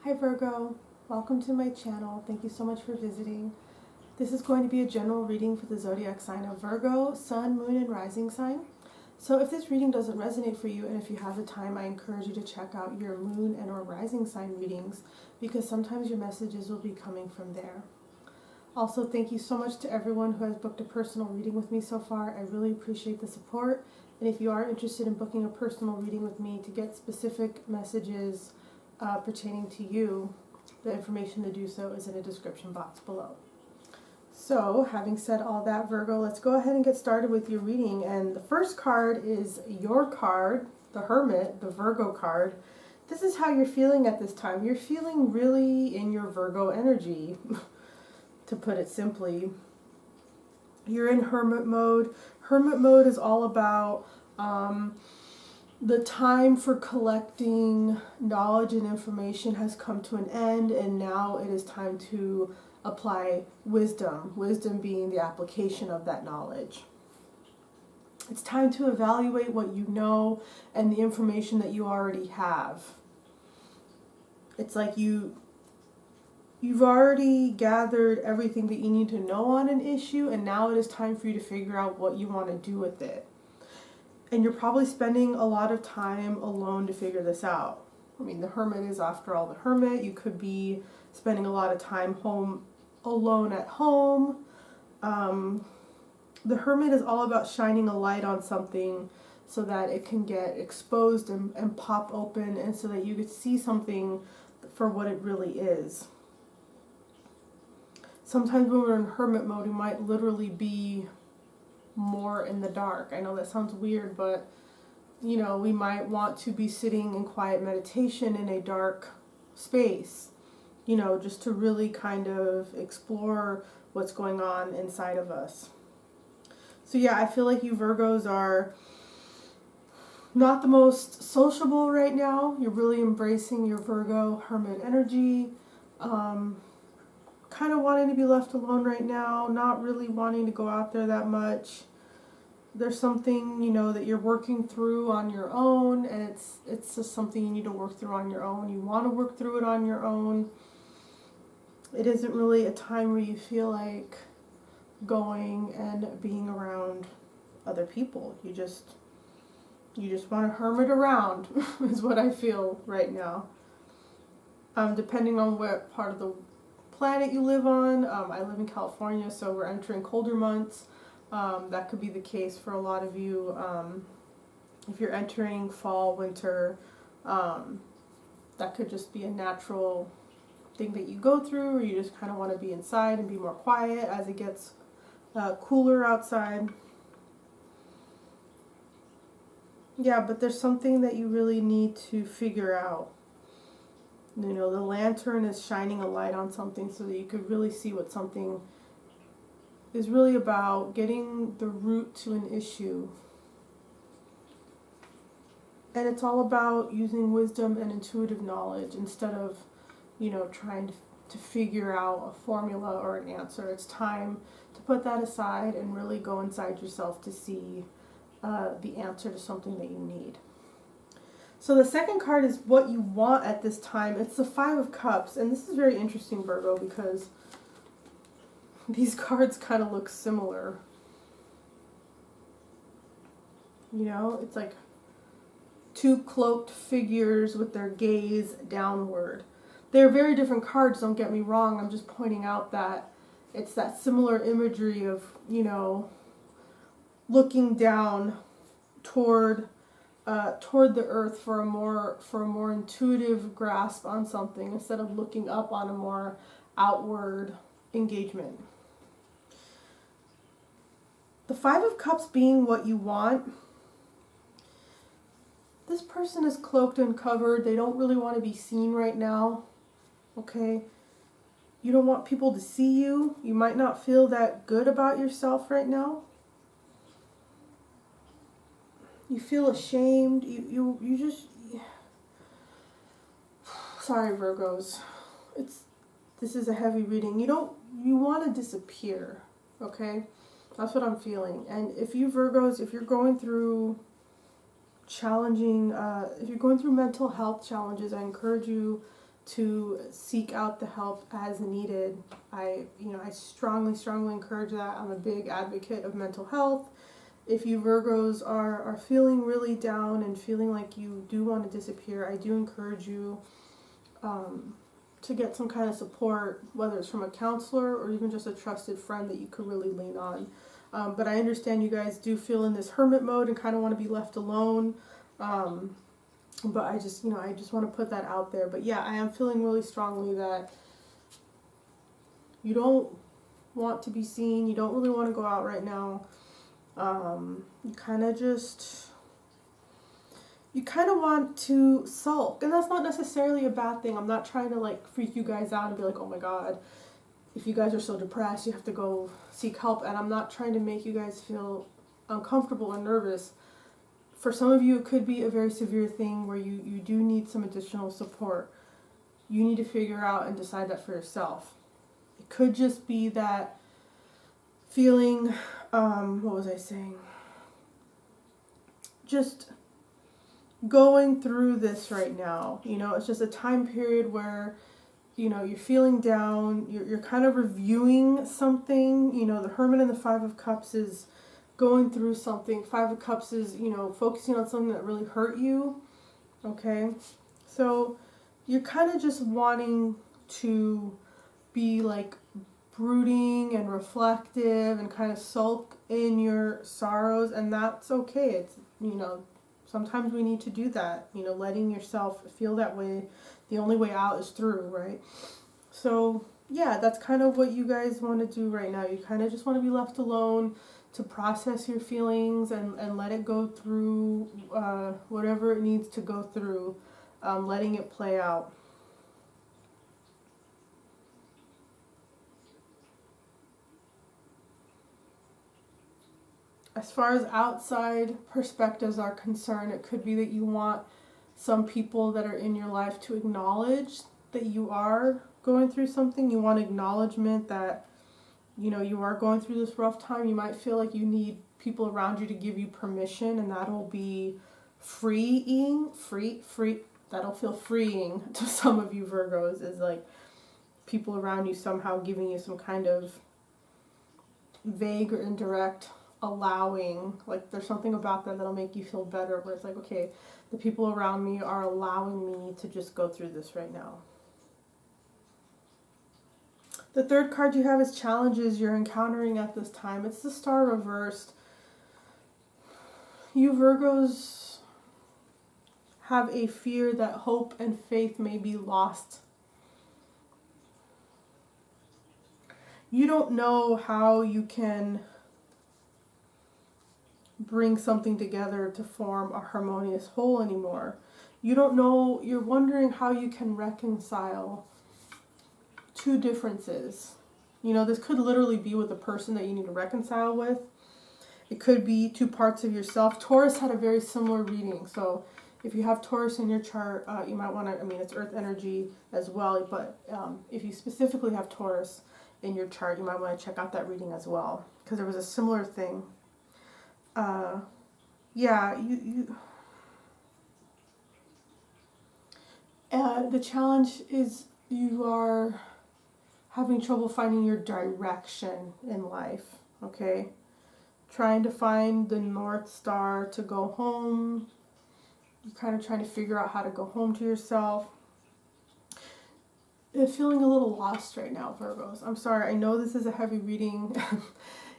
Hi Virgo, welcome to my channel. Thank you so much for visiting. This is going to be a general reading for the zodiac sign of Virgo, sun, moon, and rising sign. So if this reading doesn't resonate for you, and if you have the time, I encourage you to check out your moon and or rising sign readings, because sometimes your messages will be coming from there. Also, thank you so much to everyone who has booked a personal reading with me so far. I really appreciate the support. And if you are interested in booking a personal reading with me to get specific messages pertaining to you, the information to do so is in a description box below. So, having said all that, Virgo, let's go ahead and get started with your reading. And the first card is your card, the Hermit, the Virgo card. This is how you're feeling at this time. You're feeling really in your Virgo energy, to put it simply. You're in Hermit mode. Hermit mode is all about the time for collecting knowledge and information has come to an end, and now it is time to apply wisdom. Wisdom being the application of that knowledge. It's time to evaluate what you know and the information that you already have. It's like you've already gathered everything that you need to know on an issue, and now it is time for you to figure out what you want to do with it. And you're probably spending a lot of time alone to figure this out. I mean, the Hermit is, after all, the Hermit. You could be spending a lot of time alone at home. The Hermit is all about shining a light on something so that it can get exposed and pop open, and so that you could see something for what it really is. Sometimes when we're in Hermit mode, we might literally be more in the dark. I know that sounds weird, but you know, we might want to be sitting in quiet meditation in a dark space, you know, just to really kind of explore what's going on inside of us. So yeah, I feel like you Virgos are not the most sociable right now. You're really embracing your Virgo Hermit energy. Kind of wanting to be left alone right now, not really wanting to go out there that much. There's something, you know, that you're working through on your own, and it's just something you need to work through on your own. You want to work through it on your own. It isn't really a time where you feel like going and being around other people. You just want to hermit around is what I feel right now. Depending on what part of the planet you live on. I live in California, so we're entering colder months. That could be the case for a lot of you. If you're entering fall, winter, that could just be a natural thing that you go through, or you just kind of want to be inside and be more quiet as it gets cooler outside. Yeah, but there's something that you really need to figure out. You know, the lantern is shining a light on something so that you could really see what something is really about, getting the root to an issue. And it's all about using wisdom and intuitive knowledge instead of, you know, trying to figure out a formula or an answer. It's time to put that aside and really go inside yourself to see the answer to something that you need. So the second card is what you want at this time. It's the Five of Cups, and this is very interesting, Virgo, because these cards kind of look similar. You know, it's like two cloaked figures with their gaze downward. They're very different cards, don't get me wrong. I'm just pointing out that it's that similar imagery of, you know, looking down toward the earth for a more intuitive grasp on something, instead of looking up on a more outward engagement. The Five of Cups being what you want. This person is cloaked and covered. They don't really want to be seen right now. Okay? You don't want people to see you. You might not feel that good about yourself right now. You feel ashamed. You just... Sorry, Virgos. This is a heavy reading. You want to disappear. Okay? That's what I'm feeling. And if you Virgos, if you're going through challenging, if you're going through mental health challenges, I encourage you to seek out the help as needed. I strongly, strongly encourage that. I'm a big advocate of mental health. If you Virgos are feeling really down and feeling like you do want to disappear, I do encourage you to get some kind of support, whether it's from a counselor or even just a trusted friend that you could really lean on. But I understand you guys do feel in this hermit mode and kind of want to be left alone. But I just want to put that out there. But yeah, I am feeling really strongly that you don't want to be seen. You don't really want to go out right now. You kind of want to sulk, and that's not necessarily a bad thing. I'm not trying to like freak you guys out and be like, oh my god, if you guys are so depressed, you have to go seek help. And I'm not trying to make you guys feel uncomfortable or nervous. For some of you, it could be a very severe thing where you do need some additional support. You need to figure out and decide that for yourself. It could just be that feeling, what was I saying? Just going through this right now. It's just a time period where, you're feeling down, you're kind of reviewing something. The Hermit and the Five of Cups is going through something. Five of Cups is, focusing on something that really hurt you. Okay? So you're kind of just wanting to be like brooding and reflective and kind of sulk in your sorrows, and that's okay. It's, sometimes we need to do that. Letting yourself feel that way. The only way out is through, right? So yeah, that's kind of what you guys want to do right now. You kind of just want to be left alone to process your feelings and let it go through whatever it needs to go through, letting it play out. As far as outside perspectives are concerned, it could be that you want some people that are in your life to acknowledge that you are going through something. You want acknowledgement that, you are going through this rough time. You might feel like you need people around you to give you permission, and that'll be that'll feel freeing to some of you Virgos, is like people around you somehow giving you some kind of vague or indirect allowing. Like there's something about that that'll make you feel better, where it's like, okay, the people around me are allowing me to just go through this right now. The third card you have is challenges you're encountering at this time. It's the Star reversed. You Virgos have a fear that hope and faith may be lost. You don't know how you can bring something together to form a harmonious whole anymore. You don't know, you're wondering how you can reconcile two differences. This could literally be with a person that you need to reconcile with. It could be two parts of yourself. Taurus had a very similar reading, so if you have Taurus in your chart, you might want to, it's earth energy as well, but if you specifically have Taurus in your chart, you might want to check out that reading as well, because there was a similar thing. The challenge is you are having trouble finding your direction in life, okay? Trying to find the North Star to go home. You're kind of trying to figure out how to go home to yourself. You're feeling a little lost right now, Virgos. I'm sorry, I know this is a heavy reading.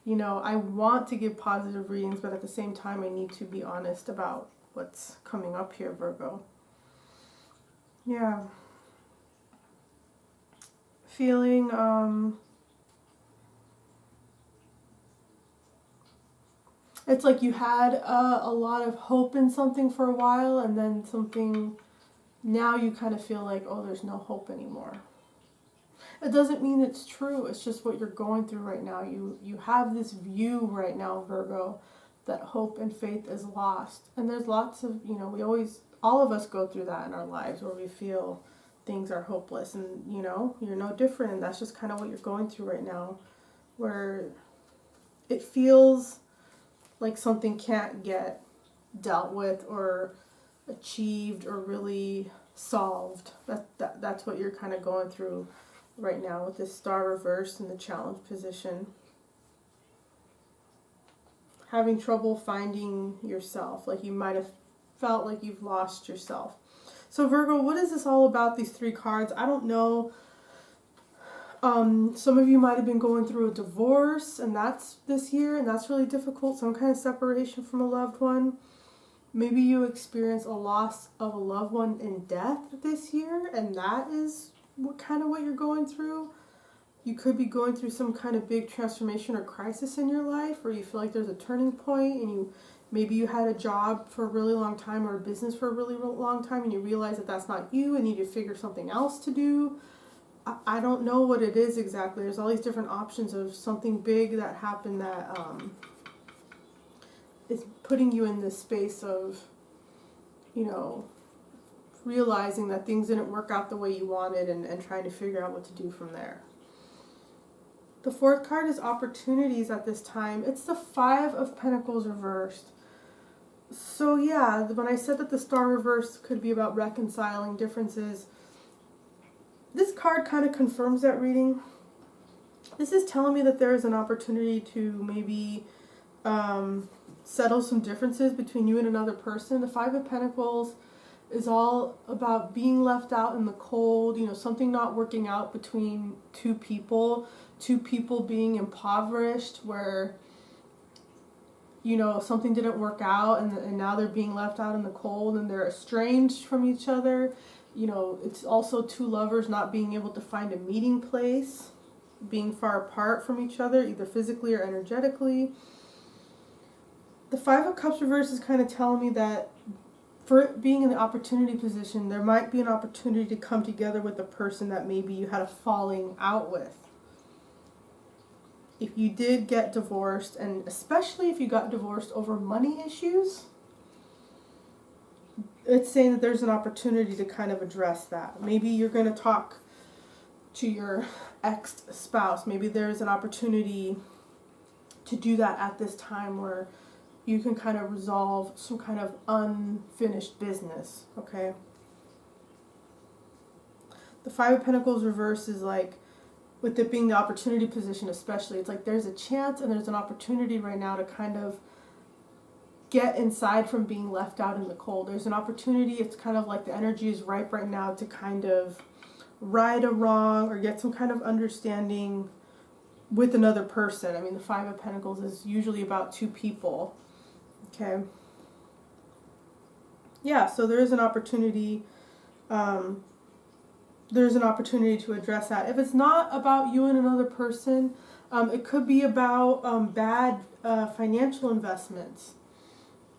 I want to give positive readings, but at the same time, I need to be honest about what's coming up here, Virgo. Yeah. Feeling, it's like you had a lot of hope in something for a while, and then now you kind of feel like, oh, there's no hope anymore. It doesn't mean it's true. It's just what you're going through right now. You have this view right now, Virgo, that hope and faith is lost. And there's lots of, all of us go through that in our lives where we feel things are hopeless. And, you're no different. And that's just kind of what you're going through right now, where it feels like something can't get dealt with or achieved or really solved. That's what you're kind of going through right now with this Star reverse in the challenge position. Having trouble finding yourself, like you might have felt like you've lost yourself. So Virgo, what is this all about, these 3 cards? I don't know. Some of you might have been going through a divorce, and that's this year, and that's really difficult. Some kind of separation from a loved one. Maybe you experience a loss of a loved one in death this year, and that is what you're going through. You could be going through some kind of big transformation or crisis in your life, or you feel like there's a turning point, and maybe you had a job for a really long time or a business for a really long time, and you realize that that's not you and you need to figure something else to do. I don't know what it is exactly. There's all these different options of something big that happened that is putting you in this space of, realizing that things didn't work out the way you wanted and trying to figure out what to do from there. The 4th card is opportunities at this time. It's the 5 of Pentacles reversed. So yeah, when I said that the Star reverse could be about reconciling differences, this card kind of confirms that reading. This is telling me that there is an opportunity to maybe settle some differences between you and another person. The 5 of Pentacles is all about being left out in the cold, something not working out between 2 people being impoverished, where, something didn't work out and now they're being left out in the cold and they're estranged from each other. It's also 2 lovers not being able to find a meeting place, being far apart from each other, either physically or energetically. The 5 of Cups reverse is kind of telling me that for being in the opportunity position, there might be an opportunity to come together with a person that maybe you had a falling out with. If you did get divorced, and especially if you got divorced over money issues, it's saying that there's an opportunity to kind of address that. Maybe you're going to talk to your ex-spouse. Maybe there's an opportunity to do that at this time where you can kind of resolve some kind of unfinished business, okay? The 5 of Pentacles reverse is like, with it being the opportunity position especially, it's like there's a chance and there's an opportunity right now to kind of get inside from being left out in the cold. There's an opportunity, it's kind of like the energy is ripe right now to kind of right a wrong or get some kind of understanding with another person. I mean, the 5 of Pentacles is usually about 2 people, okay? Yeah, so there is an opportunity, to address that. If it's not about you and another person, it could be about bad financial investments.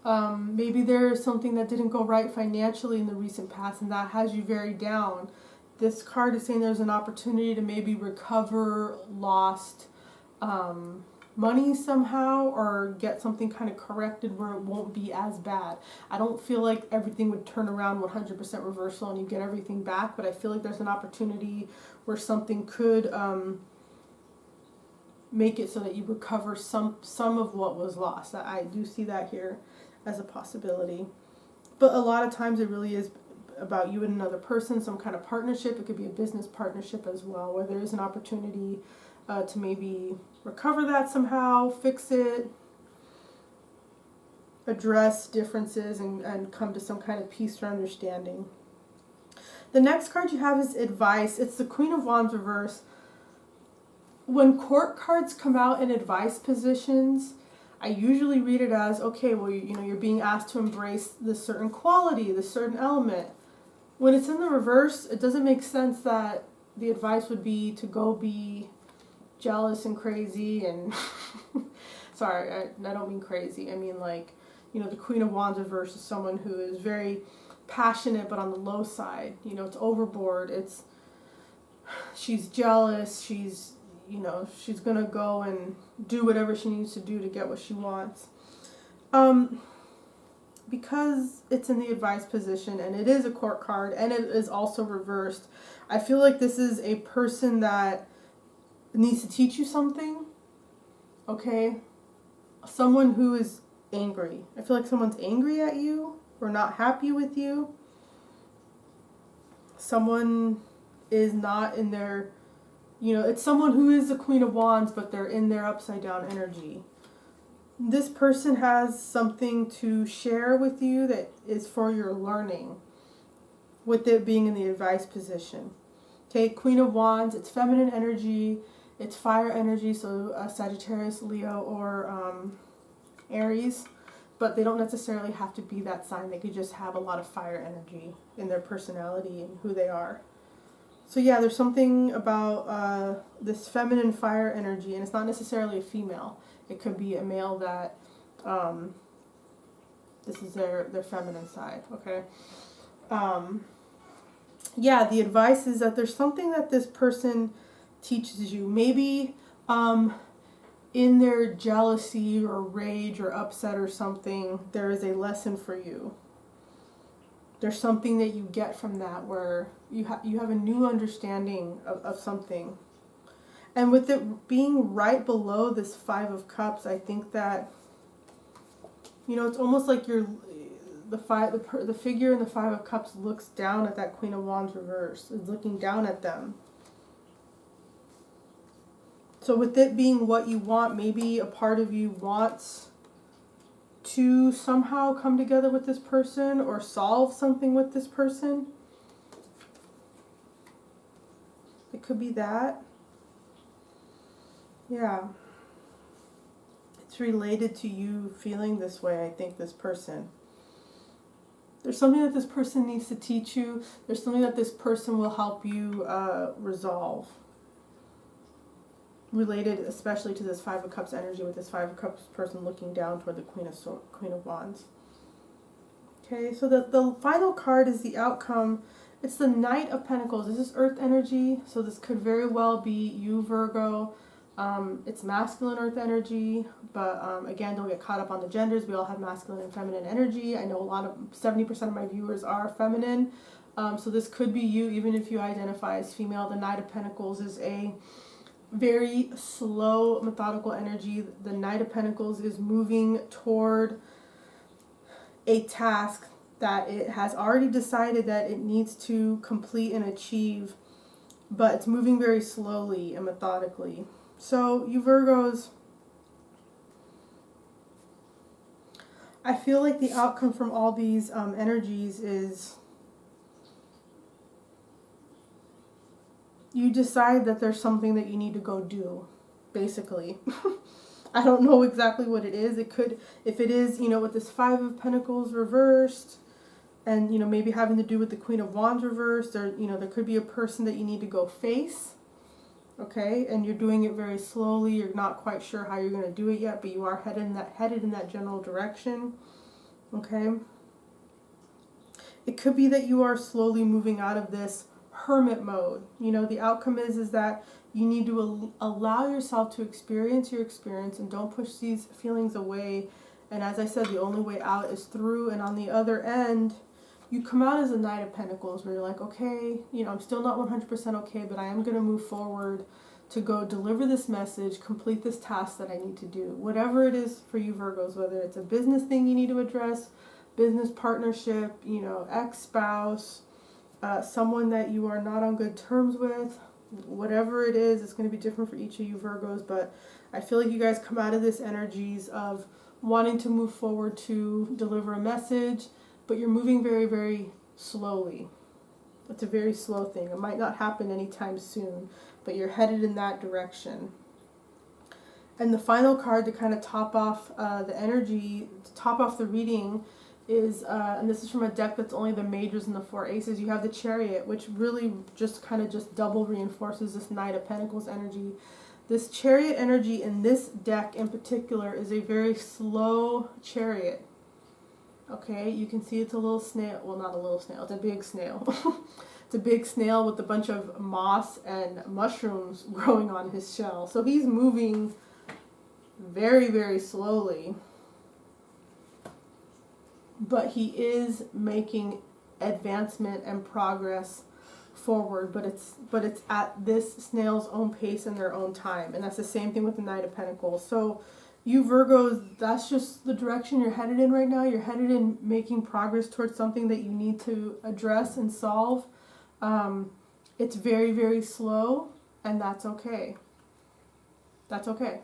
Maybe there's something that didn't go right financially in the recent past and that has you very down. This card is saying there's an opportunity to maybe recover lost money somehow or get something kind of corrected where it won't be as bad. I don't feel like everything would turn around 100% reversal and you get everything back, but I feel like there's an opportunity where something could make it so that you recover some of what was lost. I do see that here as a possibility. But a lot of times it really is about you and another person, some kind of partnership. It could be a business partnership as well, where there is an opportunity to maybe recover that somehow, fix it, address differences, and come to some kind of peace or understanding. The next card you have is advice. It's the Queen of Wands reverse. When court cards come out in advice positions, I usually read it as, okay, well, you're being asked to embrace this certain quality, this certain element. When it's in the reverse, it doesn't make sense that the advice would be to go be jealous and crazy and sorry, I don't mean crazy. I mean like, the Queen of Wands reverse is someone who is very passionate but on the low side. It's overboard. She's jealous. She's gonna go and do whatever she needs to do to get what she wants. Because it's in the advice position and it is a court card and it is also reversed, I feel like this is a person that needs to teach you something, okay? Someone who is angry. I feel like someone's angry at you or not happy with you. someone is not in their, it's someone who is the Queen of Wands, but they're in their upside down energy. This person has something to share with you that is for your learning, with it being in the advice position. Okay, Queen of Wands, it's feminine energy, it's fire energy, so Sagittarius, Leo, or Aries, but they don't necessarily have to be that sign. They could just have a lot of fire energy in their personality and who they are. So yeah, there's something about this feminine fire energy, and it's not necessarily a female. It could be a male that this is their feminine side, okay? Yeah, the advice is that there's something that this person teaches you. Maybe in their jealousy or rage or upset or something, there is a lesson for you. There's something that you get from that where you have a new understanding of something. And with it being right below this Five of Cups, I think that, it's almost like the figure in the Five of Cups looks down at that Queen of Wands reverse. Is looking down at them. So with it being what you want, maybe a part of you wants to somehow come together with this person or solve something with this person. It could be that. Yeah. It's related to you feeling this way, I think, this person. There's something that this person needs to teach you. There's something that this person will help you resolve. Related especially to this Five of Cups energy, with this Five of Cups person looking down toward the Queen of Wands. Okay, so the final card is the outcome. It's the Knight of Pentacles. This is Earth energy, so this could very well be you, Virgo. It's masculine Earth energy, but again, don't get caught up on the genders. We all have masculine and feminine energy. I know 70% of my viewers are feminine, so this could be you, even if you identify as female. The Knight of Pentacles is a very slow, methodical energy. The Knight of Pentacles is moving toward a task that it has already decided that it needs to complete and achieve, but it's moving very slowly and methodically. So you Virgos, I feel like the outcome from all these energies is you decide that there's something that you need to go do, basically. I don't know exactly what it is. It could, if it is, with this Five of Pentacles reversed, and, maybe having to do with the Queen of Wands reversed, or, there could be a person that you need to go face, okay, and you're doing it very slowly. You're not quite sure how you're going to do it yet, but you are headed in that general direction, okay. It could be that you are slowly moving out of this hermit mode. The outcome is that you need to allow yourself to experience your experience and don't push these feelings away. And as I said, the only way out is through, and on the other end, you come out as a Knight of Pentacles where you're like, okay, I'm still not 100% okay, but I am going to move forward to go deliver this message, complete this task that I need to do. Whatever it is for you Virgos, whether it's a business thing you need to address, business partnership, ex-spouse, someone that you are not on good terms with, whatever it is, it's going to be different for each of you Virgos, but I feel like you guys come out of this energies of wanting to move forward to deliver a message, but you're moving very, very slowly. It's a very slow thing. It might not happen anytime soon, but you're headed in that direction. And the final card to kind of top off the energy, to top off the reading, is, and this is from a deck that's only the majors and the four aces, you have the Chariot, which really just double reinforces this Knight of Pentacles energy. This Chariot energy in this deck in particular is a very slow chariot. Okay, you can see it's a little snail. Well, not a little snail, it's a big snail. It's a big snail with a bunch of moss and mushrooms growing on his shell. So he's moving very, very slowly. But he is making advancement and progress forward, but it's at this snail's own pace and their own time. And that's the same thing with the Knight of Pentacles. So you Virgos, that's just the direction you're headed in right now. You're headed in making progress towards something that you need to address and solve. It's very, very slow, and that's okay. That's okay.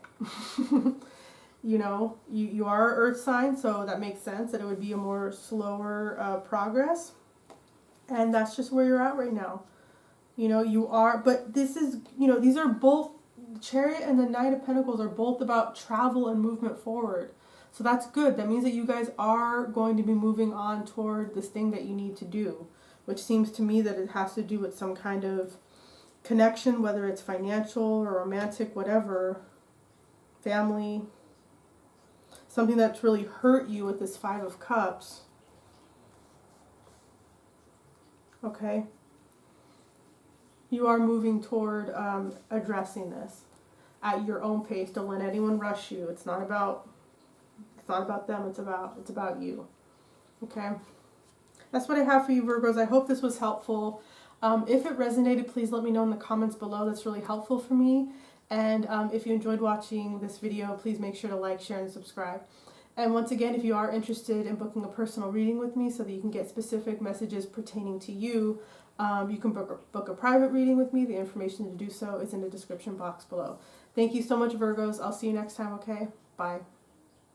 You know, you are an earth sign, so that makes sense that it would be a more slower progress. And that's just where you're at right now. You know, you are, but this is, you know, these are both, the Chariot and the Knight of Pentacles are both about travel and movement forward. So that's good. That means that you guys are going to be moving on toward this thing that you need to do, which seems to me that it has to do with some kind of connection, whether it's financial or romantic, whatever, family, something that's really hurt you with this Five of Cups. Okay. You are moving toward addressing this at your own pace. Don't let anyone rush you. It's not about them. It's about you. Okay. That's what I have for you, Virgos. I hope this was helpful. If it resonated, please let me know in the comments below. That's really helpful for me. And if you enjoyed watching this video, please make sure to like, share, and subscribe. And once again, if you are interested in booking a personal reading with me so that you can get specific messages pertaining to you, you can book a private reading with me. The information to do so is in the description box below. Thank you so much, Virgos. I'll see you next time, okay? Bye.